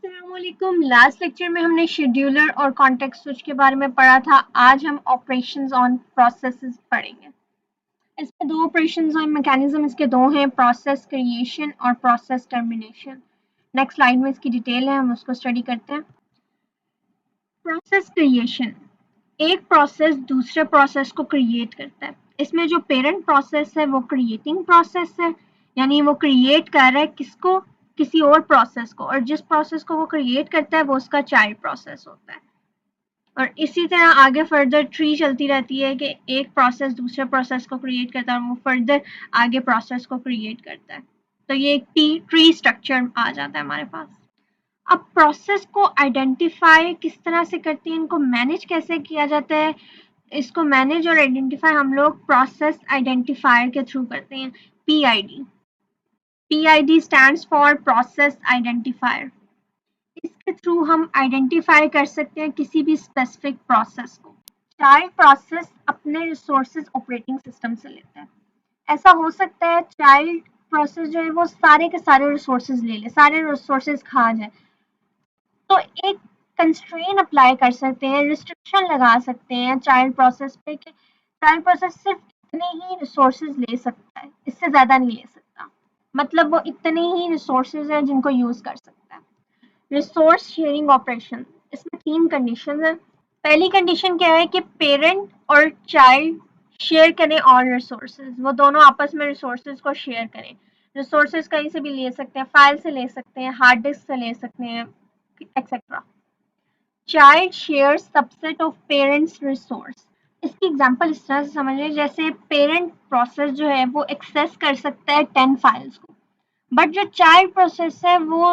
अस्सलामुअलैकुम। Last lecture में हमने शेड्यूलर और कॉन्टेक्स्ट स्विच के बारे में पढ़ा था। आज हम ऑपरेशंस ऑन प्रोसेसेस पढ़ेंगे। इसमें दो ऑपरेशंस और मैकेनिज्म इसके दो हैं, प्रोसेस क्रिएशन और प्रोसेस टर्मिनेशन। नेक्स्ट स्लाइड में इसकी डिटेल है, हम उसको स्टडी करते हैं। प्रोसेस क्रिएशन, एक प्रोसेस दूसरे प्रोसेस को क्रिएट करता है। इसमें जो पेरेंट प्रोसेस है वो क्रिएटिंग प्रोसेस है, यानी वो क्रिएट कर रहा है किसको, किसी और प्रोसेस को, और जिस प्रोसेस को वो क्रिएट करता है वो उसका चाइल्ड प्रोसेस होता है। और इसी तरह आगे फर्दर ट्री चलती रहती है कि एक प्रोसेस दूसरे प्रोसेस को क्रिएट करता है और वो फर्दर आगे प्रोसेस को क्रिएट करता है। तो ये एक ट्री स्ट्रक्चर आ जाता है हमारे पास। अब प्रोसेस को आइडेंटिफाई किस तरह से करते हैं, इनको मैनेज कैसे किया जाता है, इसको मैनेज और आइडेंटिफाई हम लोग प्रोसेस आइडेंटिफायर के थ्रू करते हैं, PID. PID stands for process identifier. इसके थ्रू हम आइडेंटिफाई कर सकते हैं किसी भी स्पेसिफिक प्रोसेस को। चाइल्ड प्रोसेस अपने रिसोर्सेज ऑपरेटिंग सिस्टम से लेता है। ऐसा हो सकता है चाइल्ड प्रोसेस जो है वो सारे के सारे रिसोर्सेज ले ले, सारे रिसोर्सेज खा जाए, तो एक कंस्ट्रेन अप्लाई कर सकते हैं, रिस्ट्रिक्शन लगा सकते हैं चाइल्ड प्रोसेस पे कि चाइल्ड प्रोसेस सिर्फ इतने ही रिसोर्सेज ले सकता है, इससे ज़्यादा नहीं ले सकता। मतलब वो इतने ही रिसोर्सेज हैं जिनको यूज़ कर सकता है। रिसोर्स शेयरिंग ऑपरेशन, इसमें तीन कंडीशन है। पहली कंडीशन क्या है कि पेरेंट और चाइल्ड शेयर करें और रिसोर्सेज, वो दोनों आपस में रिसोर्सेज को शेयर करें। रिसोर्सेज कहीं से भी ले सकते हैं, फाइल से ले सकते हैं, हार्ड डिस्क से ले सकते हैं, etcetera. Child shares subset of parents resource. इसकी एग्जांपल इस तरह से समझ लें, जैसे पेरेंट प्रोसेस जो है वो एक्सेस कर सकता है 10 फाइल्स को, बट जो चाइल्ड प्रोसेस है वो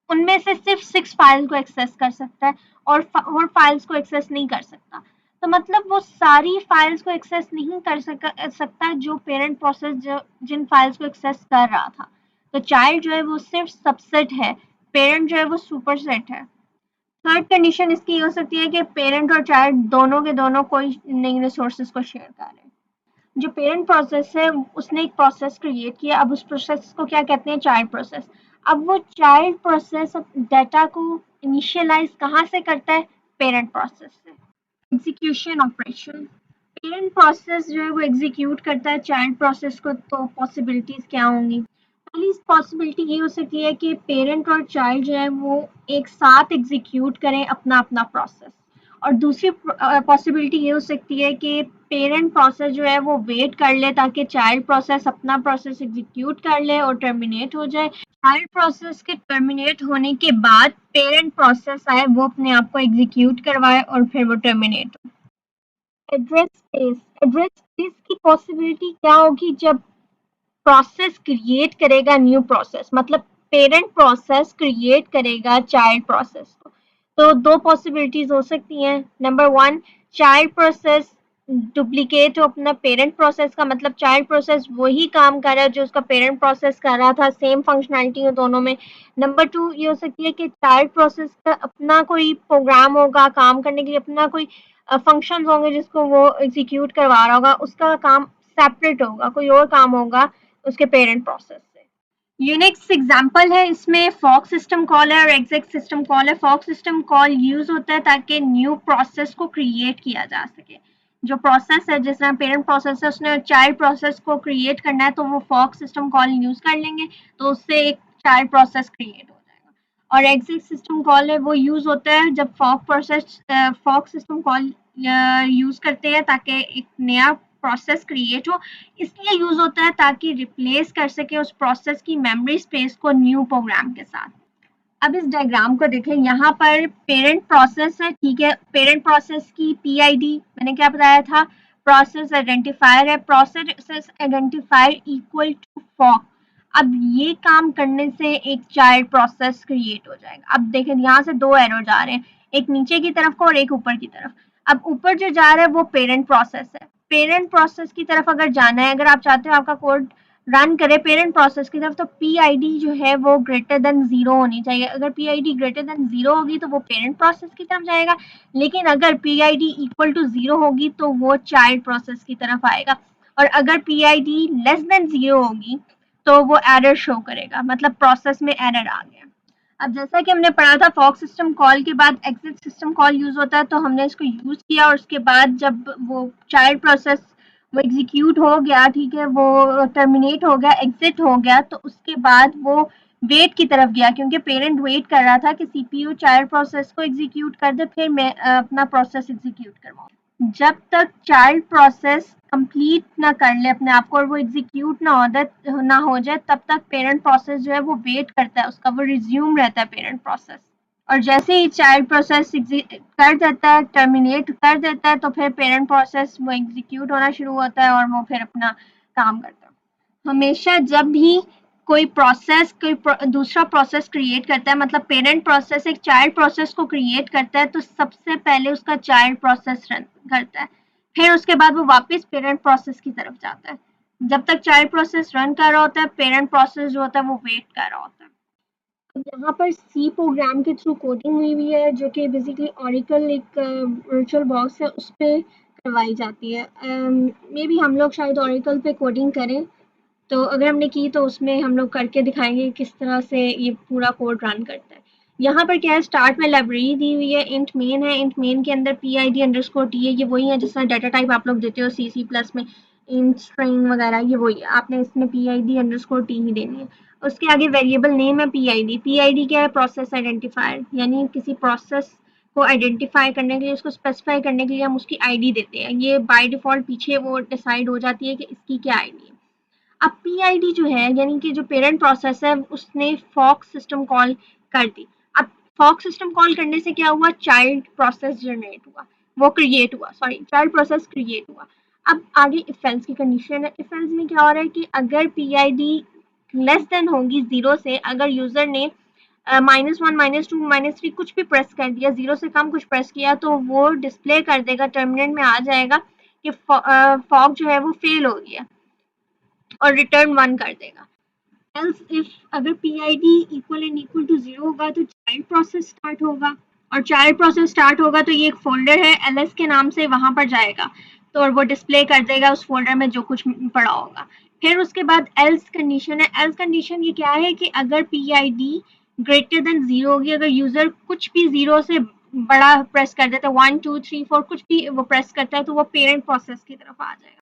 उनमें से सिर्फ 6 फाइल को एक्सेस कर सकता है और फाइल्स को एक्सेस नहीं कर सकता। तो मतलब वो सारी फाइल्स को एक्सेस नहीं कर सकता जो पेरेंट प्रोसेस जिन फाइल्स को एक्सेस कर रहा था। तो चाइल्ड जो है वो सिर्फ सबसेट है, पेरेंट जो है वो सुपरसेट है। थर्ड कंडीशन इसकी हो सकती है कि पेरेंट और चाइल्ड दोनों के दोनों कोई नई रिसोर्सेज को शेयर कर रहे हैं। जो पेरेंट प्रोसेस है उसने एक प्रोसेस क्रिएट किया, अब उस प्रोसेस को क्या कहते हैं, चाइल्ड प्रोसेस। अब वो चाइल्ड प्रोसेस डाटा को इनिशियलाइज कहाँ से करता है, पेरेंट प्रोसेस से। एग्जीक्यूशन ऑपरेशन, पेरेंट प्रोसेस जो है वो एग्जीक्यूट करता है चाइल्ड प्रोसेस को। तो पॉसिबिलिटीज क्या होंगी, पहली पॉसिबिलिटी ये हो सकती है कि पेरेंट और चाइल्ड जो है वो एक साथ एग्जीक्यूट करें अपना अपना प्रोसेस, और दूसरी पॉसिबिलिटी ये हो सकती है कि पेरेंट प्रोसेस जो है वो वेट कर ले ताकि चाइल्ड प्रोसेस अपना प्रोसेस एग्जीक्यूट कर ले और टर्मिनेट हो जाए। चाइल्ड प्रोसेस के टर्मिनेट होने के बाद पेरेंट प्रोसेस आए, वो अपने आप को एग्जीक्यूट करवाए और फिर वो टर्मिनेट हो। एड्रेस स्पेस, एड्रेस स्पेस की पॉसिबिलिटी क्या होगी, जब प्रोसेस क्रिएट करेगा न्यू प्रोसेस, मतलब पेरेंट प्रोसेस क्रिएट करेगा चाइल्ड प्रोसेस को। तो दो पॉसिबिलिटीज हो सकती हैं। Number one, child process duplicate हो अपना पेरेंट प्रोसेस का, मतलब चाइल्ड प्रोसेस वही काम कर रहा है जो उसका पेरेंट प्रोसेस कर रहा था, सेम फंक्शनैलिटी हो दोनों में। नंबर टू ये हो सकती है कि चाइल्ड प्रोसेस का अपना कोई प्रोग्राम होगा काम करने के लिए, अपना कोई फंक्शंस होंगे जिसको वो एग्जीक्यूट करवा रहा होगा, उसका काम सेपरेट होगा, कोई और काम होगा उसके पेरेंट प्रोसेस से। यूनिक्स एग्जांपल है, इसमें फॉक सिस्टम कॉल है और एग्जिक सिस्टम कॉल है। फॉक सिस्टम कॉल यूज होता है ताकि न्यू प्रोसेस को क्रिएट किया जा सके। जो प्रोसेस है, जिस तरह पेरेंट प्रोसेस है, उसने चाइल्ड प्रोसेस को क्रिएट करना है तो वो फॉक सिस्टम कॉल यूज कर लेंगे, तो उससे एक चाइल्ड प्रोसेस क्रिएट हो जाएगा। और एग्जिक सिस्टम कॉल है, वो यूज होता है जब फॉक सिस्टम कॉल यूज करते हैं ताकि एक नया प्रोसेस क्रिएट हो, इसलिए यूज होता है ताकि रिप्लेस कर सके उस प्रोसेस की मेमोरी स्पेस को न्यू प्रोग्राम के साथ। अब इस डायग्राम को देखें, यहाँ पर पेरेंट प्रोसेस है, ठीक है। पेरेंट प्रोसेस की पीआईडी मैंने क्या बताया था, प्रोसेस आइडेंटिफायर है। Process identifier equal to fork. अब ये काम करने से एक चाइल्ड प्रोसेस क्रिएट हो जाएगा। अब देखें यहाँ से दो एरो जा रहे हैं, एक नीचे की तरफ को और एक ऊपर की तरफ। अब ऊपर जो जा रहा है वो पेरेंट प्रोसेस है। पेरेंट प्रोसेस की तरफ अगर जाना है, अगर आप चाहते हो आपका कोड रन करे पेरेंट प्रोसेस की तरफ, तो पीआईडी जो है वो ग्रेटर देन 0 होनी चाहिए। अगर पीआईडी ग्रेटर देन 0 होगी तो वो पेरेंट प्रोसेस की तरफ जाएगा, लेकिन अगर पीआईडी इक्वल टू 0 होगी तो वो चाइल्ड प्रोसेस की तरफ आएगा। और अगर पीआईडी लेस देन 0 होगी तो वो एरर शो करेगा, मतलब प्रोसेस में एरर आ गया। अब जैसा कि हमने पढ़ा था फॉक सिस्टम कॉल के बाद एग्जिट सिस्टम कॉल यूज होता है, तो हमने इसको यूज किया और उसके बाद जब वो चाइल्ड प्रोसेस वो एग्जीक्यूट हो गया, ठीक है, वो टर्मिनेट हो गया, एग्जिट हो गया, तो उसके बाद वो वेट की तरफ गया क्योंकि पेरेंट वेट कर रहा था कि सीपीयू चाइल्ड प्रोसेस को एग्जीक्यूट कर दे, फिर मैं अपना प्रोसेस एग्जीक्यूट करवाऊँ। जब तक चाइल्ड प्रोसेस कंप्लीट ना कर ले अपने आप को और वो एग्जीक्यूट ना हो जाए, तब तक पेरेंट प्रोसेस जो है वो वेट करता है उसका, वो रिज्यूम रहता है पेरेंट प्रोसेस। और जैसे ही चाइल्ड प्रोसेस कर देता है, टर्मिनेट कर देता है, तो फिर पेरेंट प्रोसेस वो एग्जीक्यूट होना शुरू होता है और वो फिर अपना काम करता है। हमेशा जब भी कोई दूसरा प्रोसेस क्रिएट करता है, मतलब पेरेंट प्रोसेस एक चाइल्ड प्रोसेस को क्रिएट करता है, तो सबसे पहले उसका चाइल्ड प्रोसेस रन करता है, फिर उसके बाद वो वापस पेरेंट प्रोसेस की तरफ जाता है। जब तक चाइल्ड प्रोसेस रन कर रहा होता है, पेरेंट प्रोसेस जो होता है वो वेट कर रहा होता है। अब यहाँ पर सी प्रोग्राम के थ्रू कोडिंग हुई हुई है, जो कि बेसिकली ओरेकल एक वर्चुअल बॉक्स है, उस पर करवाई जाती है। मे बी हम लोग शायद ओरेकल पे कोडिंग करें, तो अगर हमने की तो उसमें हम लोग करके दिखाएंगे किस तरह से ये पूरा कोड रन करता है। यहाँ पर क्या है, स्टार्ट में लाइब्रेरी दी हुई है, इंट मेन है, इंट मेन के अंदर PID अंडरस्कोर टी है, ये वही है जिसका डाटा टाइप आप लोग देते हो C प्लस में, इंट स्ट्रिंग वगैरह, ये वही है, आपने इसमें PID अंडरस्कोर टी ही देनी है। उसके आगे वेरिएबल नेम है PID क्या है, प्रोसेस आइडेंटिफायर, यानी किसी प्रोसेस को आइडेंटिफाई करने के लिए, उसको स्पेसिफाई करने के लिए हम उसकी ID देते हैं। ये बाय डिफॉल्ट पीछे वो डिसाइड हो जाती है कि इसकी क्या ID है। अब PID जो है, यानी कि जो पेरेंट प्रोसेस है, उसने फॉक सिस्टम कॉल कर दी। अब फॉक सिस्टम कॉल करने से क्या हुआ, चाइल्ड प्रोसेस जनरेट हुआ, वो क्रिएट हुआ, सॉरी, चाइल्ड प्रोसेस क्रिएट हुआ। अब आगे इफ एल्स की कंडीशन है। इफ एल्स में क्या हो रहा है कि अगर PID लेस देन होगी 0 से, अगर यूजर ने -1 -2 -3 कुछ भी प्रेस कर दिया, 0 से कम कुछ प्रेस किया, तो वो डिस्प्ले कर देगा, टर्मिनल में आ जाएगा कि फॉक जो है वो फेल हो गया और रिटर्न 1 कर देगा। एल्स इफ अगर PID equal and equal to 0 होगा, तो चाइल्ड प्रोसेस स्टार्ट होगा, और चाइल्ड प्रोसेस स्टार्ट होगा तो ये एक फोल्डर है LS के नाम से, वहां पर जाएगा, तो और वो डिस्प्ले कर देगा उस फोल्डर में जो कुछ पड़ा होगा। फिर उसके बाद एल्स कंडीशन है। एल्स कंडीशन ये क्या है कि अगर PID ग्रेटर देन 0 होगी, अगर यूजर कुछ भी 0 से बड़ा प्रेस कर देता है, 1 2 3 4 कुछ भी वो प्रेस करता है, तो वो पेरेंट प्रोसेस की तरफ आ जाएगा।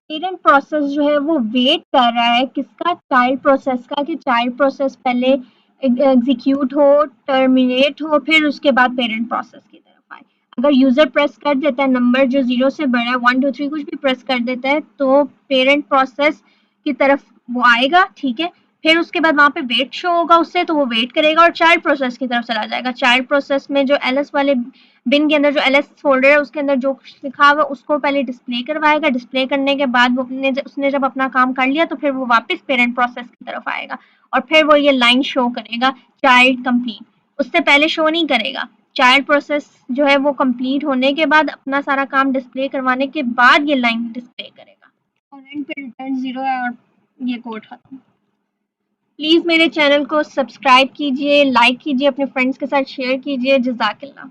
पेरेंट प्रोसेस जो है वो वेट कर रहा है किसका, चाइल्ड प्रोसेस का, कि चाइल्ड प्रोसेस पहले एग्जीक्यूट हो, टर्मिनेट हो, फिर उसके बाद पेरेंट प्रोसेस की तरफ आए। अगर यूजर प्रेस कर देता है नंबर जो 0 से बड़ा है, 1 2 3 कुछ भी प्रेस कर देता है, तो पेरेंट प्रोसेस की तरफ वो आएगा, ठीक है। फिर उसके बाद वहां पे वेट शो होगा उससे, तो वो वेट करेगा और चाइल्ड प्रोसेस की तरफ चला जाएगा। चाइल्ड प्रोसेस में जो LS वाले बिन के अंदर जो LS फोल्डर है, उसके अंदर जो कुछ लिखा हुआ है उसको पहले डिस्प्ले करवाएगा। डिस्प्ले करने के बाद वो उसने जब अपना काम कर लिया, तो फिर वो वापस पेरेंट प्रोसेस की तरफ आएगा और फिर वो ये लाइन शो करेगा, चाइल्ड कंप्लीट। उससे पहले शो नहीं करेगा। चाइल्ड प्रोसेस जो है वो कंप्लीट होने के बाद, अपना सारा काम डिस्प्ले करवाने के बाद ये लाइन डिस्प्ले करेगा और एंड पे रिटर्न 0 है और ये कोड खत्म। प्लीज़ मेरे चैनल को सब्सक्राइब कीजिए, लाइक कीजिए, अपने फ्रेंड्स के साथ शेयर कीजिए। जज़ाकल्लाह।